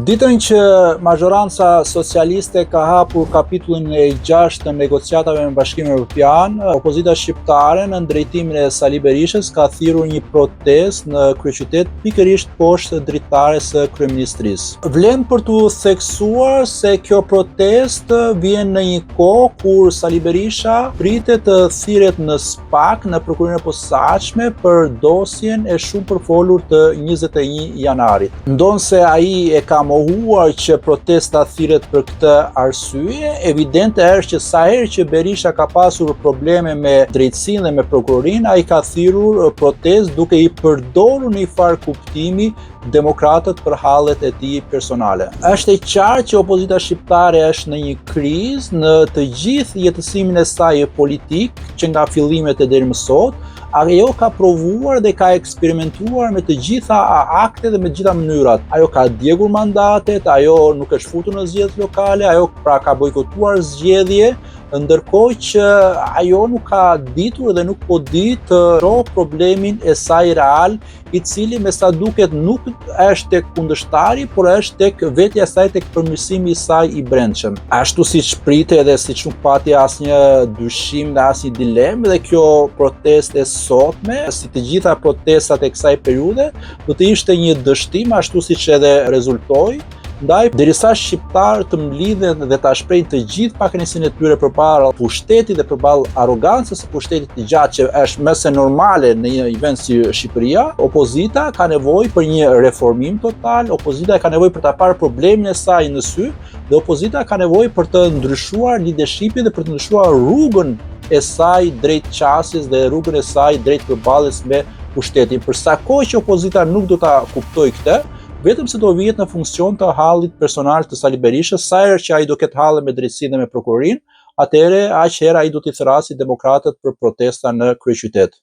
Ditën që mazhoranca socialiste ka hapur kapitullin e 6 të negociatave me Bashkimin Evropian, opozita shqiptare në drejtimin e Sali Berishës ka thirrur një protestë në kryeqytet pikërisht poshtë dritares së kryeministrisë. Vlen për t'u theksuar se kjo protestë vjen në një kohë kur Sali Berisha pritet të thirret në SPAK në prokurorinë e posaçme për dosjen e shumë përfolur të 21 janarit. Ndonse ai e ka mohuar që protesta thirret për këtë arsye, evidente është që sa herë që Berisha ka pasur probleme me drejtësinë dhe me prokurorinë, ai ka thirrur protestë duke i përdorur në një farë kuptimi demokratët për hallet e tij personale. Është e qartë që opozita shqiptare është në një krizë në të gjithë jetësimin e saj politik, që nga fillimet e deri më sot, ajo ka provuar dhe ka eksperimentuar me të gjitha aktet dhe me të gjitha mënyrat. Ajo ka djegur mandatet, ajo nuk është futur në zgjedhje lokale, ajo pra ka bojkotuar zgjedhje, ndërkohë që ajo nuk ka ditur dhe nuk po di të shohë problemin e saj real, i cili me sa duket nuk është tek kundërshtari, por është tek vetja e saj, tek përmirësimi i saj i brendshëm. Ashtu siç pritej dhe siç nuk pati asnjë dyshim dhe asnjë dilemë, dhe kjo protestë e sotme, si të gjitha protestat e kësaj periudhe, do të ishte një dështim, ashtu siç edhe rezultoi. Ndaj, derisa shqiptarët të mlidhen dhe ta shprehin të gjithë pakënaqësinë e tyre përpara pushtetit dhe përballë arrogancës së pushtetit të gjatë që është më se normale në një vend si Shqipëria, opozita ka nevojë për një reformim total, opozita ka nevojë për ta parë problemin e saj në sy, dhe opozita ka nevojë për të ndryshuar leadershipin dhe për të ndryshuar rrugën e saj drejt qasjes dhe rrugën e saj drejt përballjes me pushtetin. Për sa kohë që opozita nuk do ta kuptojë këtë, vetëm se do vihet në funksion të hallit personal të Sali Berishës, sa herë që ai do ketë halle me drejtësinë dhe me prokurorinë, atëherë aq herë ai do t'i thrasë demokratët për protesta në kryeqytet.